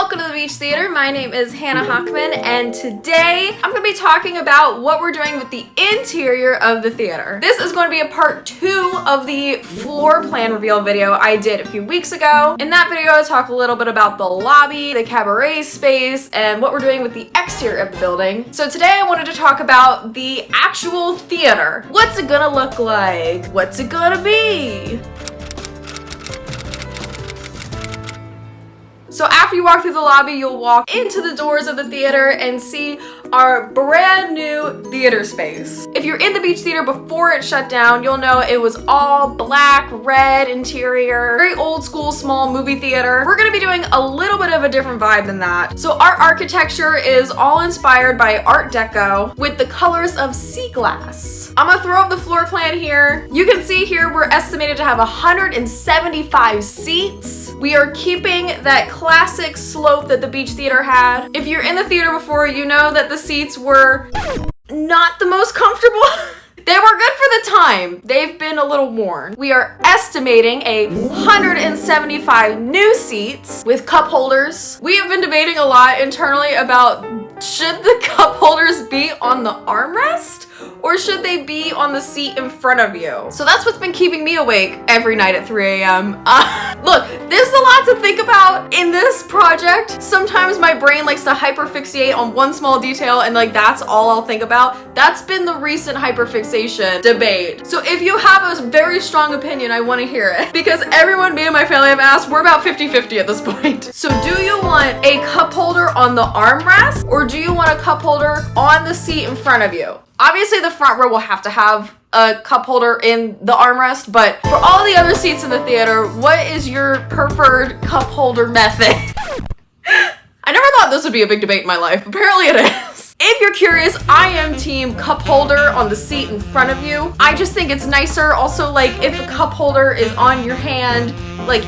Welcome to the Beach Theater. My name is Hannah Hockman, and today I'm going to be talking about what we're doing with the interior of the theater. This is going to be a part 2 of the floor plan reveal video I did a few weeks ago. In that video, I talk a little bit about the lobby, the cabaret space, and what we're doing with the exterior of the building. So today I wanted to talk about the actual theater. What's it gonna look like? What's it gonna be? So after you walk through the lobby, you'll walk into the doors of the theater and see our brand new theater space. If you're in the Beach Theater before it shut down, you'll know it was all black, red interior, very old school, small movie theater. We're gonna be doing a little bit of a different vibe than that. So our architecture is all inspired by Art Deco with the colors of sea glass. I'm gonna throw up the floor plan here. You can see here we're estimated to have 175 seats. We are keeping that classic slope that the Beach Theater had. If you're in the theater before, you know that the seats were not the most comfortable. They were good for the time. They've been a little worn. We are estimating 175 new seats with cup holders. We have been debating a lot internally about should the cup holders be on the armrest or should they be on the seat in front of you? So that's what's been keeping me awake every night at 3 a.m. Look, there's a lot to think about in this project. Sometimes my brain likes to hyperfixate on one small detail and that's all I'll think about. That's been the recent hyperfixation debate. So if you have a very strong opinion, I want to hear it. Because everyone, me and my family have asked, we're about 50-50 at this point. So do you want a cup holder on the armrest or do you want a cup holder on the seat in front of you? Obviously, the front row will have to have a cup holder in the armrest, but for all the other seats in the theater, what is your preferred cup holder method? I never thought this would be a big debate in my life. Apparently it is. If you're curious, I am team cup holder on the seat in front of you. I just think it's nicer. Also, if a cup holder is on your hand,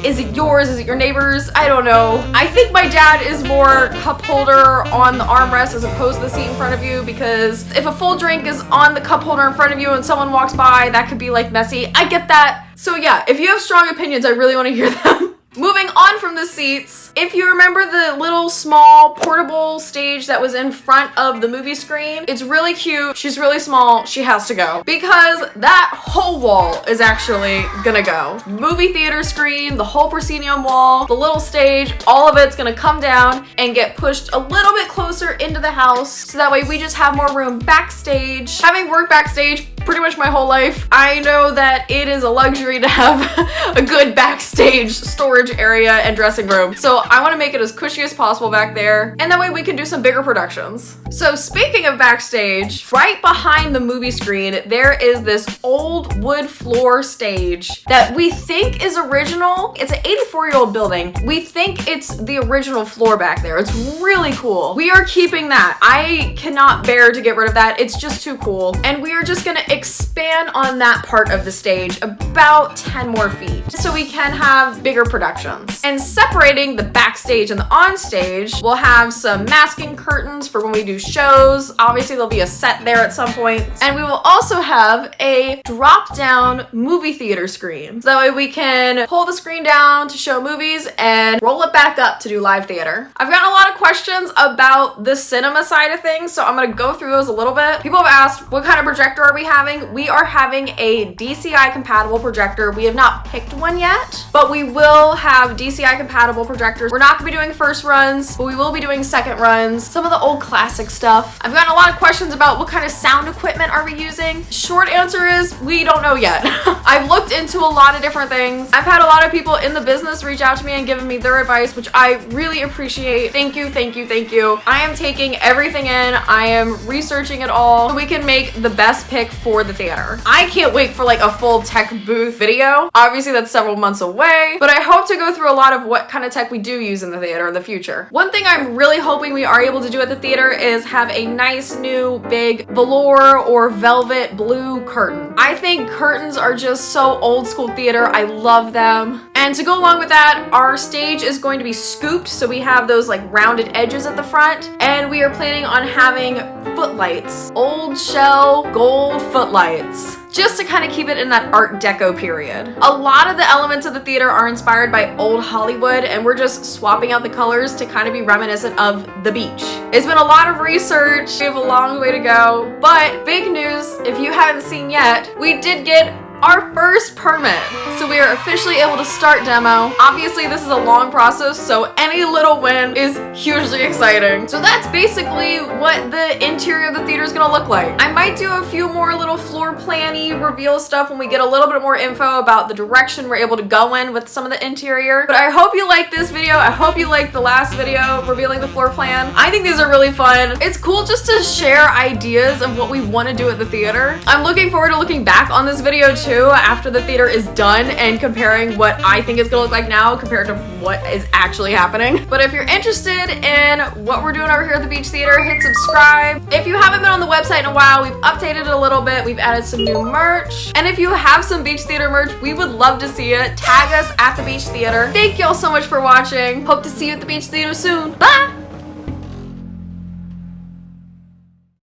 is it yours? Is it your neighbor's? I don't know. I think my dad is more cup holder on the armrest as opposed to the seat in front of you, because if a full drink is on the cup holder in front of you and someone walks by, that could be messy. I get that. So yeah, if you have strong opinions, I really want to hear them. Moving on from the seats, if you remember the little small portable stage that was in front of the movie screen, it's really cute. She's really small. She has to go because that whole wall is actually gonna go. Movie theater screen, the whole proscenium wall, the little stage, all of it's gonna come down and get pushed a little bit closer into the house so that way we just have more room backstage. Having worked backstage pretty much my whole life, I know that it is a luxury to have a good backstage storage area and dressing room. So I want to make it as cushy as possible back there, and that way we can do some bigger productions. So speaking of backstage, right behind the movie screen, there is this old wood floor stage that we think is original. It's an 84-year-old building. We think it's the original floor back there. It's really cool. We are keeping that. I cannot bear to get rid of that. It's just too cool. And we are just gonna expand on that part of the stage about 10 more feet so we can have bigger productions. And separating the backstage and the onstage, we'll have some masking curtains for when we do shows. Obviously there'll be a set there at some point. And we will also have a drop down movie theater screen. So that way we can pull the screen down to show movies and roll it back up to do live theater. I've gotten a lot of questions about the cinema side of things, so I'm gonna go through those a little bit. People have asked, what kind of projector are we having? We are having a DCI compatible projector. We have not picked one yet, but we will have DCI compatible projectors. We're not gonna be doing first runs, but we will be doing second runs. Some of the old classic stuff. I've gotten a lot of questions about what kind of sound equipment are we using. Short answer is we don't know yet. I've looked into a lot of different things. I've had a lot of people in the business reach out to me and given me their advice, which I really appreciate. Thank you, thank you, thank you. I am taking everything in. I am researching it all so we can make the best pick for the theater. I can't wait for a full tech booth video. Obviously that's several months away, but I hope to go through a lot of what kind of tech we do use in the theater in the future. One thing I'm really hoping we are able to do at the theater is have a nice new big velour or velvet blue curtain. I think curtains are just so old school theater. I love them. And to go along with that, our stage is going to be scooped, so we have those like rounded edges at the front, and we are planning on having footlights, old shell gold footlights, just to kind of keep it in that Art Deco period. A lot of the elements of the theater are inspired by old Hollywood, and we're just swapping out the colors to kind of be reminiscent of the beach. It's been a lot of research, we have a long way to go, but big news, if you haven't seen yet, we did get our first permit. So we are officially able to start demo. Obviously this is a long process, so any little win is hugely exciting. So that's basically what the interior of the theater is gonna look like. I might do a few more little floor plan-y reveal stuff when we get a little bit more info about the direction we're able to go in with some of the interior. But I hope you liked this video. I hope you liked the last video revealing the floor plan. I think these are really fun. It's cool just to share ideas of what we want to do at the theater. I'm looking forward to looking back on this video too after the theater is done and comparing what I think it's gonna look like now compared to what is actually happening. But if you're interested in what we're doing over here at the Beach Theater, hit subscribe. If you haven't been on the website in a while, we've updated it a little bit. We've added some new merch. And if you have some Beach Theater merch, we would love to see it. Tag us at the Beach Theater. Thank y'all so much for watching. Hope to see you at the Beach Theater soon. Bye!